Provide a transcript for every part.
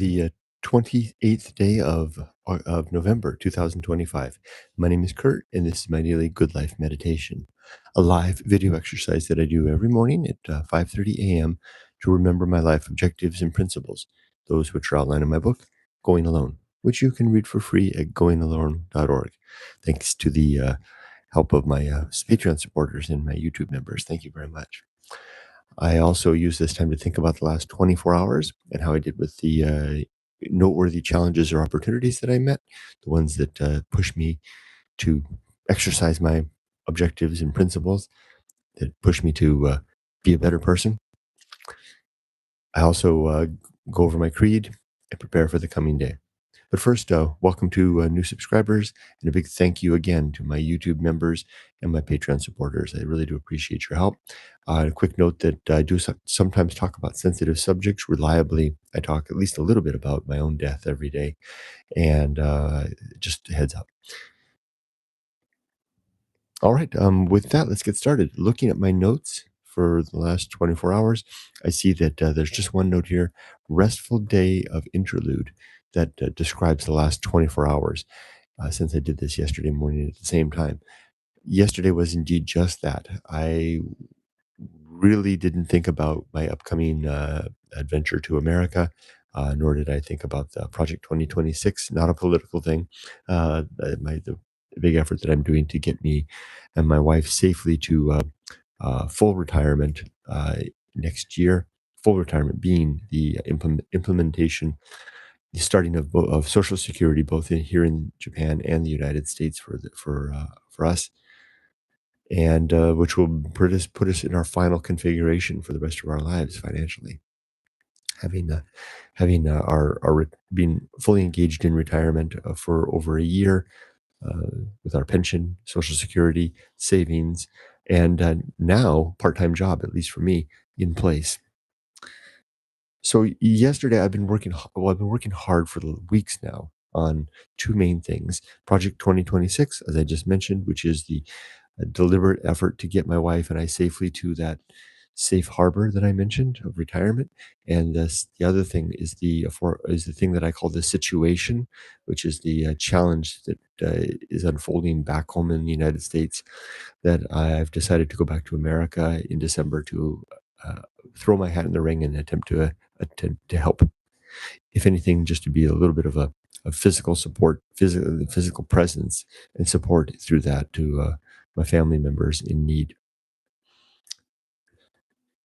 The 28th day of November 2025. My name is Kurt, and this is my daily Good Life meditation, a live video exercise that I do every morning at 5:30 a.m. to remember my life objectives and principles, those which are outlined in my book, Going Alone, which you can read for free at goingalone.org. Thanks to the help of my Patreon supporters and my YouTube members. Thank you very much. I also use this time to think about the last 24 hours and how I did with the noteworthy challenges or opportunities that I met, the ones that push me to exercise my objectives and principles, that push me to be a better person. I also go over my creed and prepare for the coming day. But first, welcome to new subscribers, and a big thank you again to my YouTube members and my Patreon supporters. I really do appreciate your help. A quick note that I do sometimes talk about sensitive subjects reliably. I talk at least a little bit about my own death every day, and just a heads up. All right, with that, let's get started. Looking at my notes for the last 24 hours, I see that there's just one note here, restful day of interlude, that describes the last 24 hours. Since I did this yesterday morning at the same time. Yesterday was indeed just that. I really didn't think about my upcoming adventure to America, nor did I think about Project 2026, not a political thing. The big effort that I'm doing to get me and my wife safely to full retirement next year. Full retirement being the implementation, the starting of Social Security, both here in Japan and the United States for us, and which will put us in our final configuration for the rest of our lives financially. Having our being fully engaged in retirement for over a year, with our pension, Social Security, savings, and now part-time job, at least for me, in place. So yesterday, I've been working. Well, I've been working hard for weeks now on two main things: Project 2026, as I just mentioned, which is the deliberate effort to get my wife and I safely to that safe harbor that I mentioned of retirement. And the other thing is the thing that I call the situation, which is the challenge that is unfolding back home in the United States. That I've decided to go back to America in December to throw my hat in the ring and attempt to help. If anything, just to be a little bit of a physical support, physical presence and support through that to my family members in need.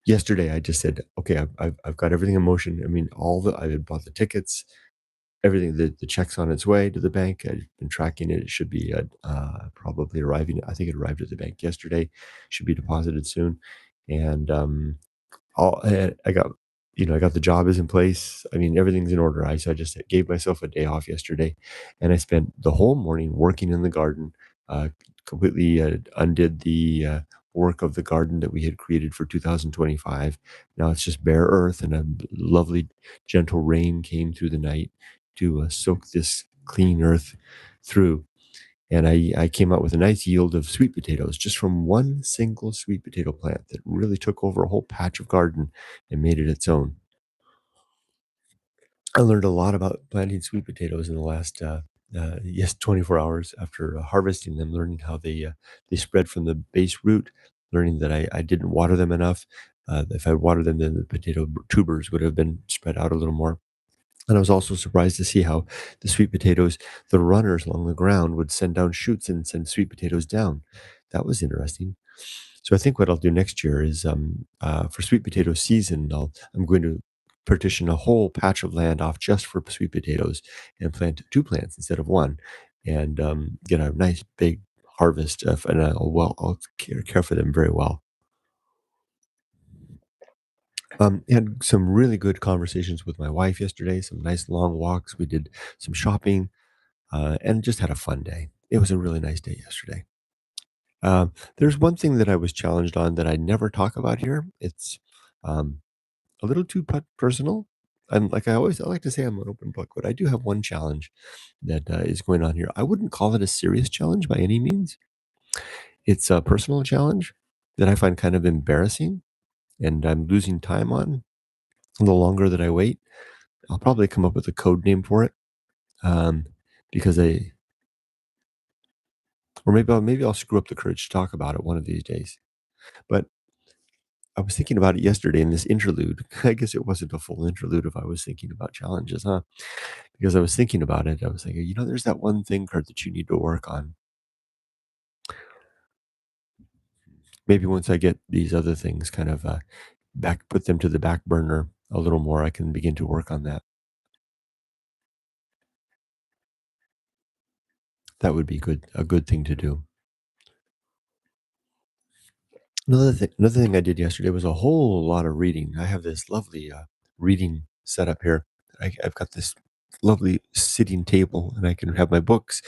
Yesterday, I just said, okay, I've got everything in motion. I mean, I had bought the tickets, everything, the check's on its way to the bank. I've been tracking it. It should be probably arriving. I think it arrived at the bank yesterday. Should be deposited soon. And I got, I got the job is in place. I mean, everything's in order. So I just gave myself a day off yesterday, and I spent the whole morning working in the garden. Uh, Completely undid the work of the garden that we had created for 2025. Now it's just bare earth, and a lovely, gentle rain came through the night to soak this clean earth through. And I came out with a nice yield of sweet potatoes just from one single sweet potato plant that really took over a whole patch of garden and made it its own. I learned a lot about planting sweet potatoes in the last 24 hours after harvesting them, learning how they spread from the base root, learning that I didn't water them enough. If I watered them, then the potato tubers would have been spread out a little more. And I was also surprised to see how the sweet potatoes, the runners along the ground, would send down shoots and send sweet potatoes down. That was interesting. So I think what I'll do next year is, for sweet potato season, I'm going to partition a whole patch of land off just for sweet potatoes and plant two plants instead of one, and get a nice big harvest of, and I'll care for them very well. Had some really good conversations with my wife yesterday, some nice long walks. We did some shopping, and just had a fun day. It was a really nice day yesterday. There's one thing that I was challenged on that I never talk about here. It's um, a little too personal. And like I like to say I'm an open book, but I do have one challenge that is going on here. I wouldn't call it a serious challenge by any means. It's a personal challenge that I find kind of embarrassing, and I'm losing time on the longer that I wait. I'll probably come up with a code name for it, um, because or maybe I'll screw up the courage to talk about it one of these days. But I was thinking about it yesterday in this interlude. I guess it wasn't a full interlude if I was thinking about challenges, huh? Because I was thinking about it. I was thinking, there's that one thing, Kurt, that you need to work on. Maybe once I get these other things kind of put them to the back burner a little more, I can begin to work on that. That would be a good thing to do. Another thing I did yesterday was a whole lot of reading. I have this lovely reading setup here. I've got this lovely sitting table, and I can have my books,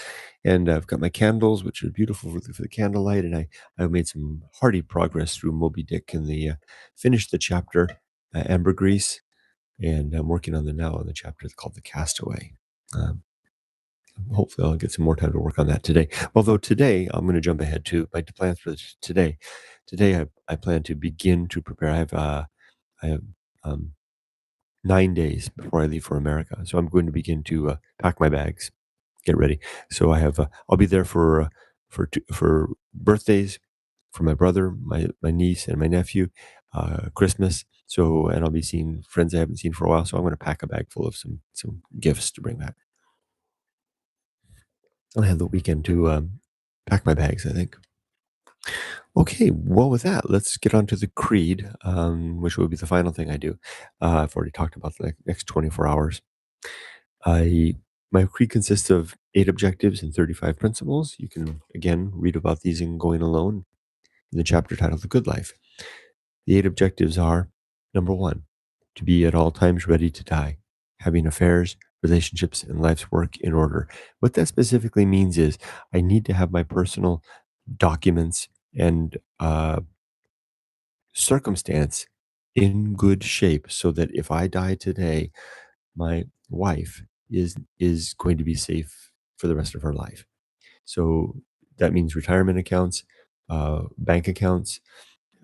and I've got my candles, which are beautiful for the candlelight. And I've made some hearty progress through Moby Dick and finished the chapter Ambergris, and I'm working on the chapter called The Castaway. Um, Hopefully, I'll get some more time to work on that today. Although today, I'm going to jump ahead to my plans for today. Today, I plan to begin to prepare. I have 9 days before I leave for America, so I'm going to begin to pack my bags, get ready. So I'll be there for birthdays, for my brother, my niece, and my nephew, Christmas. So, and I'll be seeing friends I haven't seen for a while. So I'm going to pack a bag full of some gifts to bring back. I'll have the weekend to pack my bags, I think. Okay, well, with that, let's get on to the creed, which will be the final thing I do. I've already talked about the next 24 hours. I My creed consists of 8 objectives and 35 principles. You can again read about these in Going Alone in the chapter titled "The Good Life." The 8 objectives are: number one, to be at all times ready to die, having affairs, relationships, and life's work in order. What that specifically means is I need to have my personal documents and circumstance in good shape so that if I die today, my wife is going to be safe for the rest of her life. So that means retirement accounts, bank accounts,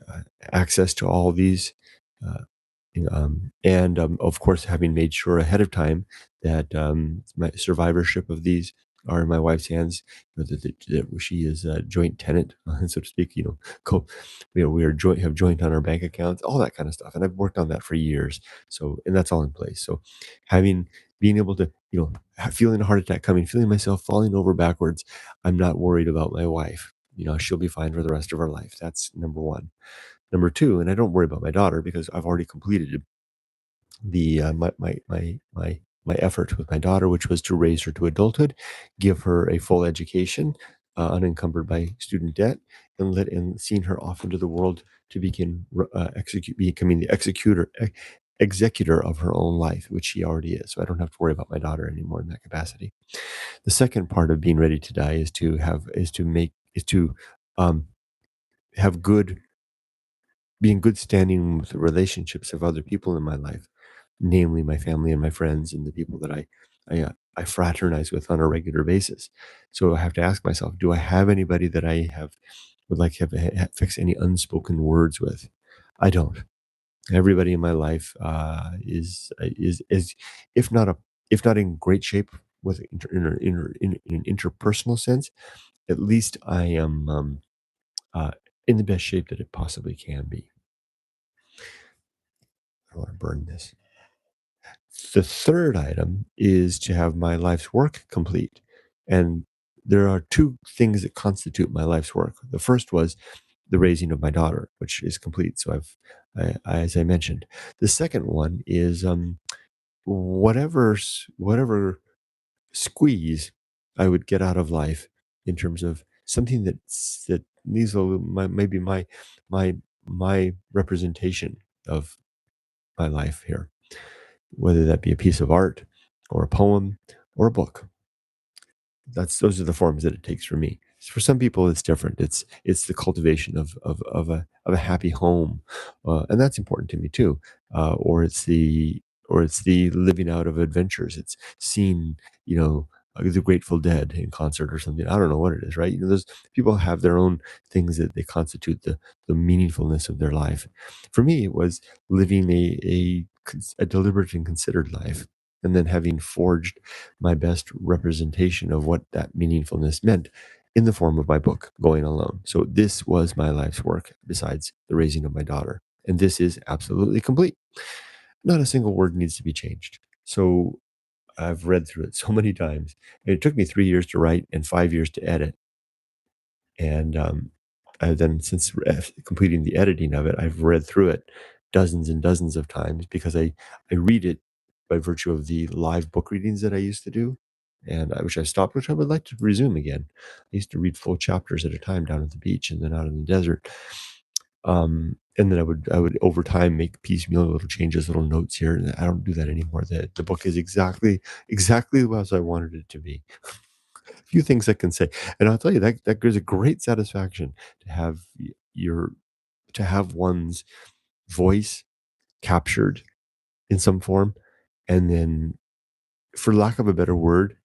uh, access to all these, uh, and of course, having made sure ahead of time that my survivorship of these are in my wife's hands, that she is a joint tenant, so to speak. We are have joint on our bank accounts, all that kind of stuff, and I've worked on that for years. So, and that's all in place. So, having being able to, feeling a heart attack coming, feeling myself falling over backwards, I'm not worried about my wife. She'll be fine for the rest of her life. That's number one. Number two, and I don't worry about my daughter because I've already completed my effort with my daughter, which was to raise her to adulthood, give her a full education, unencumbered by student debt, and seeing her off into the world to becoming the executor of her own life, which she already is. So I don't have to worry about my daughter anymore in that capacity. The second part of being ready to die is to um, have good be in good standing with the relationships of other people in my life, namely my family and my friends and the people that I fraternize with on a regular basis. So I have to ask myself, do I have anybody that I would like to fix any unspoken words with? I don't. Everybody in my life is if not a if not in great shape with in an interpersonal sense, at least I am uh, in the best shape that it possibly can be. I want to burn this. The third item is to have my life's work complete. And there are two things that constitute my life's work. The first was the raising of my daughter, which is complete. So as I mentioned, the second one is whatever squeeze I would get out of life in terms of something that needs maybe my my representation of my life here, whether that be a piece of art or a poem or a book. Those are the forms that it takes for me. For some people, it's different. It's the cultivation of a happy home, and that's important to me too. Or it's the living out of adventures. It's seeing the Grateful Dead in concert or something. I don't know what it is, right? Those people have their own things that they constitute the meaningfulness of their life. For me, it was living a deliberate and considered life, and then having forged my best representation of what that meaningfulness meant in the form of my book, Going Alone. So this was my life's work besides the raising of my daughter. And this is absolutely complete. Not a single word needs to be changed. So I've read through it so many times. It took me 3 years to write and 5 years to edit. And I've then, since completing the editing of it, I've read through it dozens and dozens of times because I read it by virtue of the live book readings that I used to do, and which I stopped, which I would like to resume again. I used to read full chapters at a time down at the beach and then out in the desert. And then I would over time make piecemeal little changes, little notes here. And I don't do that anymore. The book is exactly as I wanted it to be. Few things I can say, and I'll tell you that gives a great satisfaction to have your to have one's voice captured in some form, and then, for lack of a better word,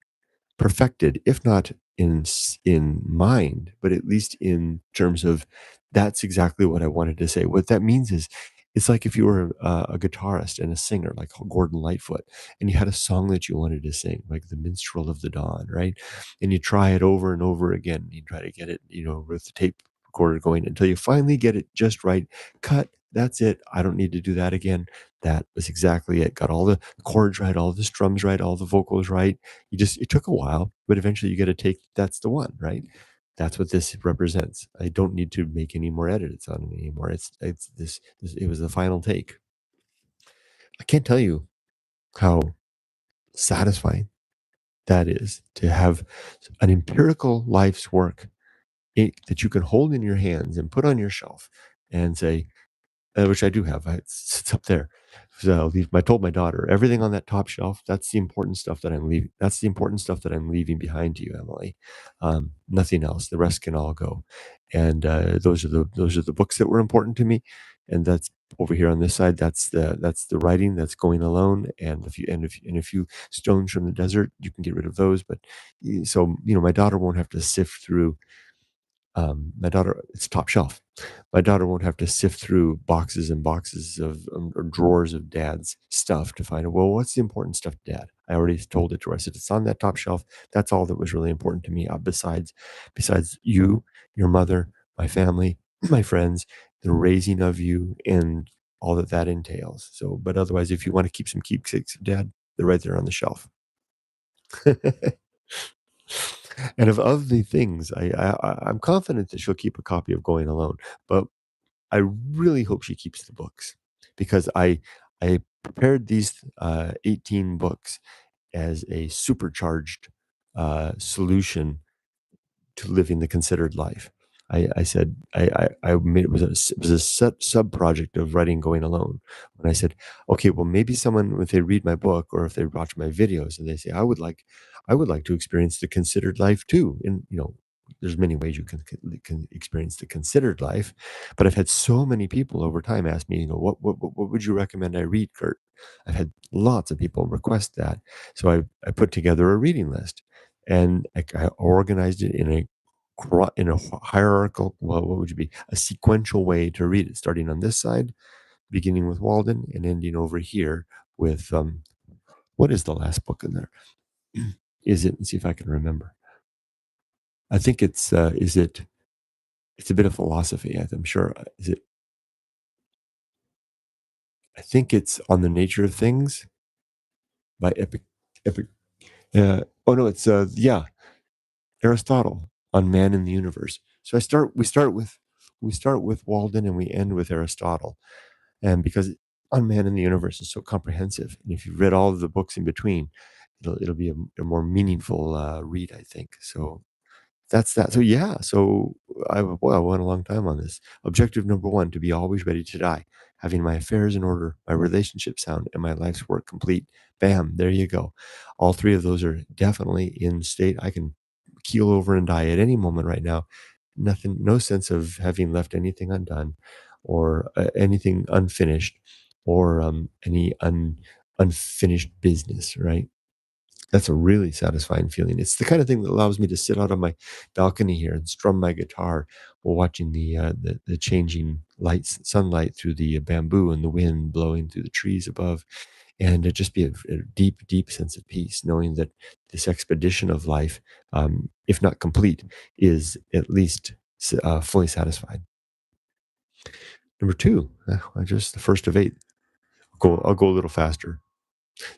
perfected, if not in mind, but at least in terms of that's exactly what I wanted to say. What that means is, it's like if you were a guitarist and a singer, like Gordon Lightfoot, and you had a song that you wanted to sing, like "The Minstrel of the Dawn," right? And you try it over and over again. You try to get it, with the tape recorder going until you finally get it just right. Cut. That's it. I don't need to do that again. That was exactly it. Got all the chords right, all the strums right, all the vocals right. It took a while, but eventually you get a take. That's the one, right? That's what this represents. I don't need to make any more edits on it anymore. It's it was the final take. I can't tell you how satisfying that is to have an empirical life's work that you can hold in your hands and put on your shelf and say, which I do have. It sits up there. So I told my daughter, everything on that top shelf, that's the important stuff that I'm leaving. That's the important stuff that I'm leaving behind to you, Emily. Nothing else. The rest can all go. And those are the books that were important to me. And that's over here on this side. That's the writing that's going alone. And a few stones from the desert, you can get rid of those. But so my daughter won't have to sift through. My daughter, it's top shelf. My daughter won't have to sift through boxes and boxes of or drawers of dad's stuff to find out, well, what's the important stuff, dad? I already told it to her. I said, it's on that top shelf. That's all that was really important to me. Besides you, your mother, my family, my friends, the raising of you, and all that entails. So, but otherwise, if you want to keep some keepsakes of dad, they're right there on the shelf. And of the things, I'm confident that she'll keep a copy of Going Alone, but I really hope she keeps the books, because I prepared these 18 books as a supercharged solution to living the considered life. I said I made it was a sub project of writing Going Alone. When I said, okay, well, maybe someone, if they read my book or if they watch my videos and they say, I would like to experience the considered life too. And there's many ways you can experience the considered life, but I've had so many people over time ask me, what would you recommend I read, Kurt? I've had lots of people request that, so I put together a reading list, and I organized it in a hierarchical, well, what would you be, a sequential way to read it, starting on this side, beginning with Walden, and ending over here with what is the last book in there? Is it? Let's see if I can remember. I think it's is it? It's a bit of philosophy. I'm sure. Is it? I think it's On the Nature of Things by Epic. Oh no, it's yeah, Aristotle on Man in the Universe. So we start with Walden and we end with Aristotle. And because On Man in the Universe is so comprehensive, and if you've read all of the books in between, it'll be a more meaningful read, I think. So that's that. So yeah, so I went a long time on this. Objective number one: to be always ready to die, having my affairs in order, my relationship sound, and my life's work complete. Bam, there you go. All three of those are definitely in state. I can keel over and die at any moment right now. Nothing, no sense of having left anything undone, or anything unfinished, or any unfinished business. Right. That's a really satisfying feeling. It's the kind of thing that allows me to sit out on my balcony here and strum my guitar while watching the changing lights, sunlight through the bamboo and the wind blowing through the trees above. and it just be a deep, deep sense of peace, knowing that this expedition of life, if not complete, is at least fully satisfied. Number two, I just the first of eight. I'll go a little faster.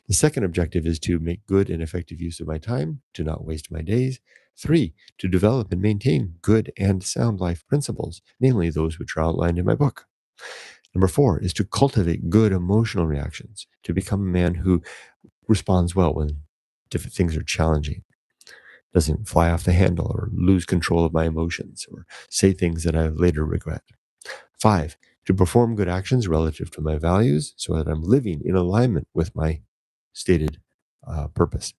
The second objective is to make good and effective use of my time, to not waste my days. Three, to develop and maintain good and sound life principles, namely those which are outlined in my book. Number four is to cultivate good emotional reactions, to become a man who responds well when different things are challenging, doesn't fly off the handle or lose control of my emotions or say things that I later regret. Five, to perform good actions relative to my values so that I'm living in alignment with my stated purpose.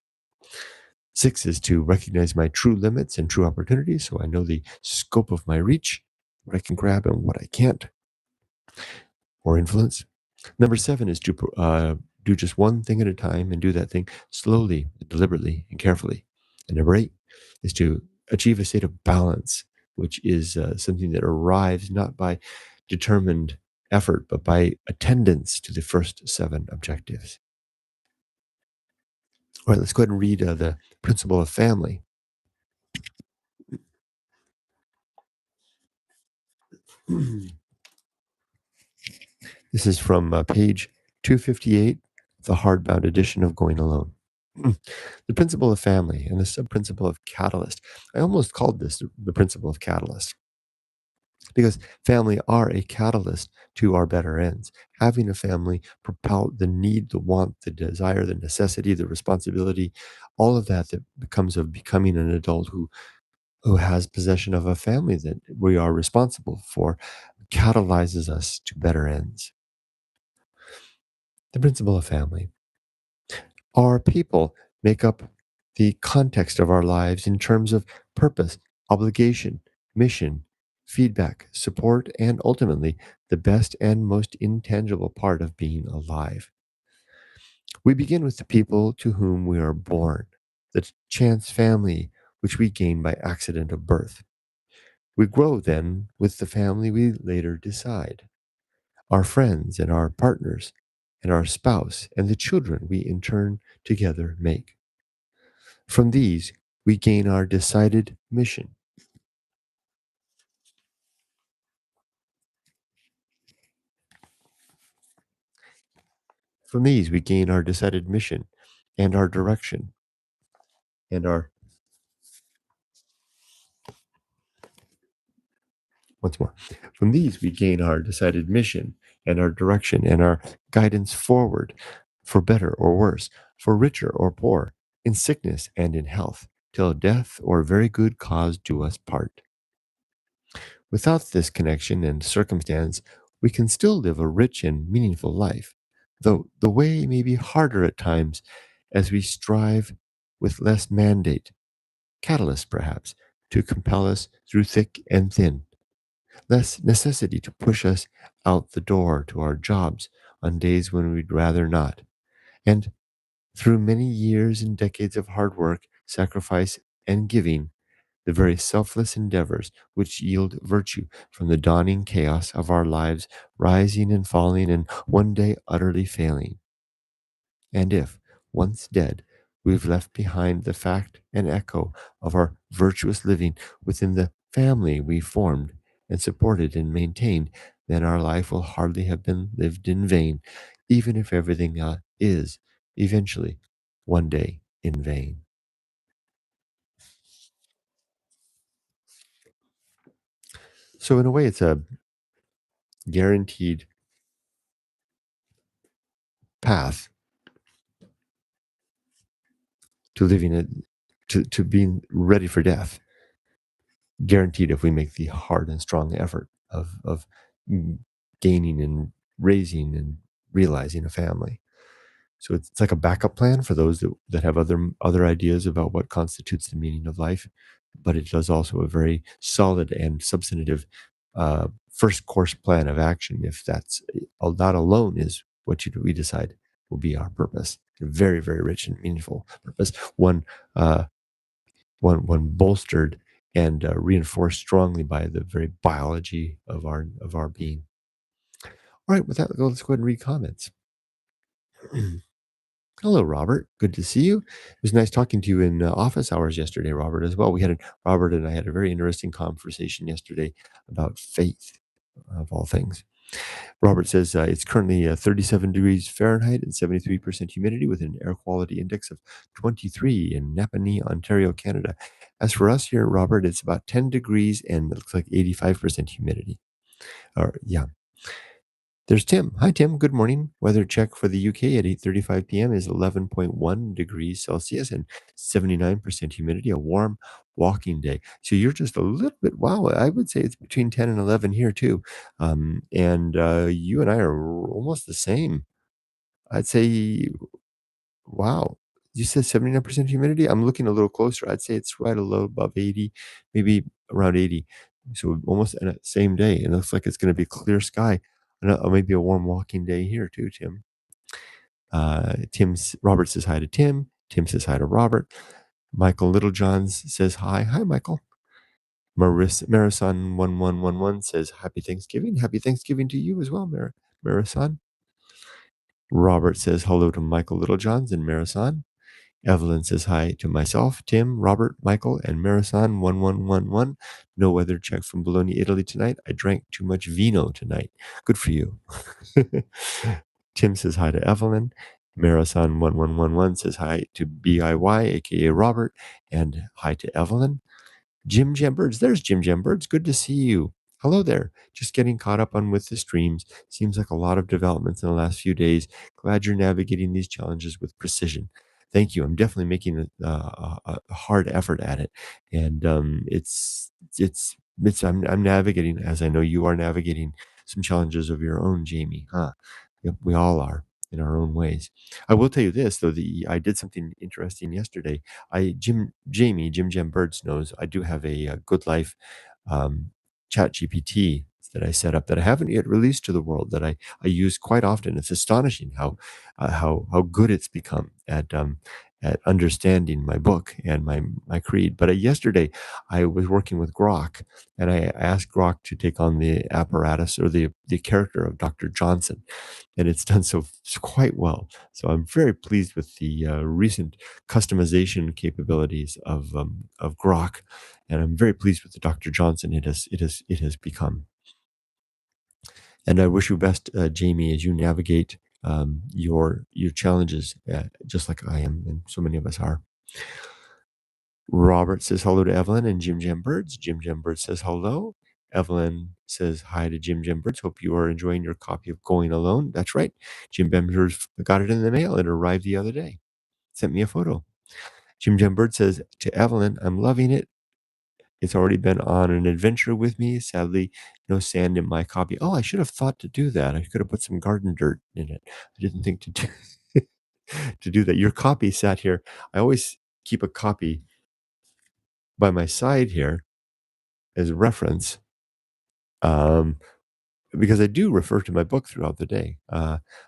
Six is to recognize my true limits and true opportunities so I know the scope of my reach, what I can grab and what I can't, or influence. Number seven is to do just one thing at a time and do that thing slowly, deliberately, and carefully. And number eight is to achieve a state of balance, which is something that arrives not by determined effort, but by attendance to the first seven objectives. All right, let's go ahead and read the principle of family. This is from page 258, the hardbound edition of Going Alone. The principle of family and the sub-principle of catalyst. I almost called this the principle of catalyst because family are a catalyst to our better ends. Having a family propel the need, the want, the desire, the necessity, the responsibility, all of that becomes of becoming an adult who has possession of a family that we are responsible for, catalyzes us to better ends. The principle of family. Our people make up the context of our lives in terms of purpose, obligation, mission, feedback, support, and ultimately the best and most intangible part of being alive. We begin with the people to whom we are born, the chance family which we gain by accident of birth. We grow then with the family we later decide, our friends and our partners, and our spouse, and the children we in turn together make. From these, we gain our decided mission. From these, we gain our decided mission and our direction and our, once more, from these, we gain our decided mission and our direction and our guidance forward for better or worse, for richer or poor, in sickness and in health, till death or very good cause do us part. Without this connection and circumstance, we can still live a rich and meaningful life, though the way may be harder at times as we strive with less mandate, catalyst perhaps, to compel us through thick and thin, less necessity to push us out the door to our jobs on days when we'd rather not, and through many years and decades of hard work, sacrifice, and giving, the very selfless endeavors which yield virtue from the dawning chaos of our lives, rising and falling, and one day utterly failing. And if, once dead, we've left behind the fact and echo of our virtuous living within the family we formed and supported and maintained, then our life will hardly have been lived in vain, even if everything is eventually one day in vain. So, in a way, it's a guaranteed path to living it, to being ready for death, guaranteed if we make the hard and strong effort of gaining and raising and realizing a family. So it's like a backup plan for those that have other ideas about what constitutes the meaning of life, but it does also a very solid and substantive first course plan of action if that alone is what we decide will be our purpose. A very, very rich and meaningful purpose. Uh, one bolstered and reinforced strongly by the very biology of our being. All right, with that, let's go ahead and read comments. Hello, Robert. Good to see you. It was nice talking to you in office hours yesterday, Robert, as well. Robert and I had a very interesting conversation yesterday about faith, of all things. Robert says it's currently 37 degrees Fahrenheit and 73% humidity with an air quality index of 23 in Napanee, Ontario, Canada. As for us here, Robert, it's about 10 degrees and it looks like 85% humidity. Yeah. There's Tim. Hi, Tim. Good morning. Weather check for the UK at 8:35 p.m. is 11.1 degrees Celsius and 79% humidity, a warm walking day. So you're just a little bit, wow, I would say it's between 10 and 11 here too. And you and I are almost the same. I'd say, wow. You said 79% humidity? I'm looking a little closer. I'd say it's right a little above 80, maybe around 80. So almost in the same day. It looks like it's going to be clear sky. And maybe a warm walking day here too, Tim. Robert says hi to Tim. Tim says hi to Robert. Michael Littlejohns says hi. Hi, Michael. Marison1111 says happy Thanksgiving. Happy Thanksgiving to you as well, Marison. Robert says hello to Michael Littlejohns and Marison. Evelyn says hi to myself, Tim, Robert, Michael, and Marison1111. No weather check from Bologna, Italy tonight. I drank too much vino tonight. Good for you. Tim says hi to Evelyn. Marison1111 says hi to BIY, aka Robert, and hi to Evelyn. Jim Jam Birds. There's Jim Jam Birds. Good to see you. Hello there. Just getting caught up on with the streams. Seems like a lot of developments in the last few days. Glad you're navigating these challenges with precision. Thank you. I'm definitely making a hard effort at it, and I'm navigating as I know you are navigating some challenges of your own, Jamie. Huh? Yep, we all are in our own ways. I will tell you this though: I did something interesting yesterday. Jim Jam Birds knows I do have a Good Life um, Chat GPT that I set up that I haven't yet released to the world that I use quite often. It's astonishing how good it's become at understanding my book and my creed. But yesterday I was working with Grok and I asked Grok to take on the apparatus or the character of Dr. Johnson, and it's done so quite well. So I'm very pleased with the recent customization capabilities of Grok, and I'm very pleased with the Dr. Johnson it has become. And I wish you best, Jamie, as you navigate your challenges, just like I am, and so many of us are. Robert says hello to Evelyn and Jim Jam Birds. Jim Jam Birds says hello. Evelyn says hi to Jim Jam Birds. Hope you are enjoying your copy of Going Alone. That's right. Jim Jam Birds got it in the mail. It arrived the other day. Sent me a photo. Jim Jam Bird says to Evelyn, I'm loving it. It's already been on an adventure with me. Sadly, no sand in my copy. Oh, I should have thought to do that. I could have put some garden dirt in it. I didn't think to do to do that. Your copy sat here. I always keep a copy by my side here as a reference, um, because I do refer to my book throughout the day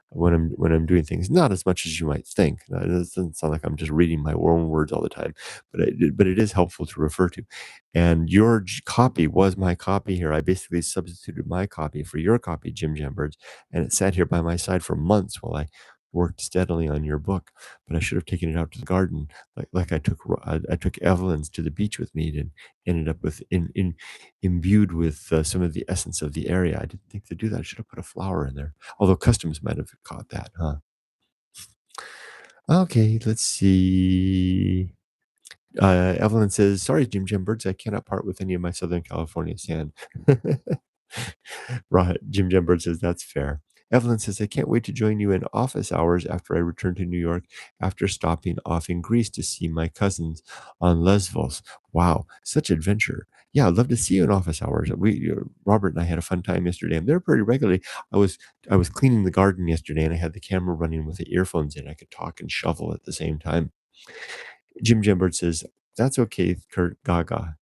when I'm doing things. Not as much as you might think. It doesn't sound like I'm just reading my own words all the time, but it is helpful to refer to. And your copy was my copy here. I basically substituted my copy for your copy, Jim Jambirds, and it sat here by my side for months while I worked steadily on your book. But I should have taken it out to the garden, like I took Evelyn's to the beach with me and ended up with imbued with some of the essence of the area. I didn't think to do that. I should have put a flower in there. Although customs might have caught that, huh? Okay, let's see. Evelyn says, "Sorry, Jim Jim Birds, I cannot part with any of my Southern California sand." Right, Jim Jim Bird says that's fair. Evelyn says, "I can't wait to join you in office hours after I return to New York after stopping off in Greece to see my cousins on Lesvos." Wow, such adventure. Yeah, I'd love to see you in office hours. Robert and I had a fun time yesterday. I'm there pretty regularly. I was I was cleaning the garden yesterday and I had the camera running with the earphones in. I could talk and shovel at the same time. Jim Jambert says, "That's okay, Kurt Gaga."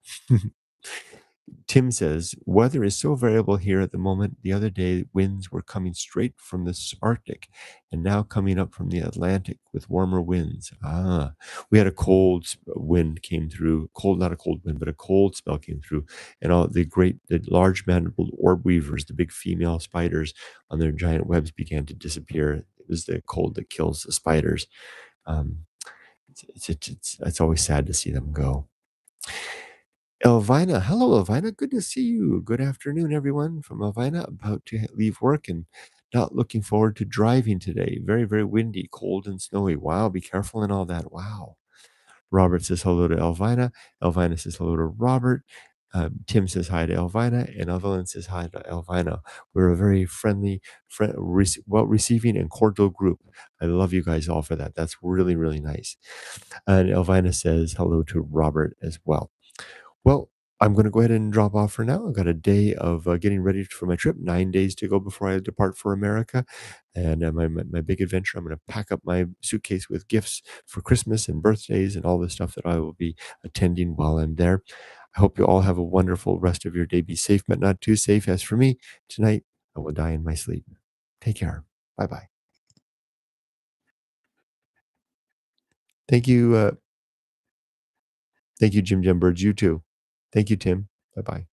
Tim says, weather is so variable here at the moment. The other day, winds were coming straight from the Arctic and now coming up from the Atlantic with warmer winds. We had a wind came through, not a cold wind, but a cold spell came through. And all the large mandibled orb weavers, the big female spiders on their giant webs began to disappear. It was the cold that kills the spiders. Um, it's always sad to see them go. Elvina, hello, Elvina. Good to see you. Good afternoon, everyone. From Elvina, about to leave work and not looking forward to driving today. Very, very windy, cold, and snowy. Wow, be careful and all that. Wow. Robert says hello to Elvina. Elvina says hello to Robert. Tim says hi to Elvina, and Evelyn says hi to Elvina. We're a very friendly, well receiving, and cordial group. I love you guys all for that. That's really, really nice. And Elvina says hello to Robert as well. Well, I'm going to go ahead and drop off for now. I've got a day of getting ready for my trip, 9 days to go before I depart for America. And my big adventure, I'm going to pack up my suitcase with gifts for Christmas and birthdays and all the stuff that I will be attending while I'm there. I hope you all have a wonderful rest of your day. Be safe, but not too safe. As for me, tonight, I will die in my sleep. Take care. Bye bye. Thank you. Thank you, Jim Birds. You too. Thank you, Tim. Bye bye.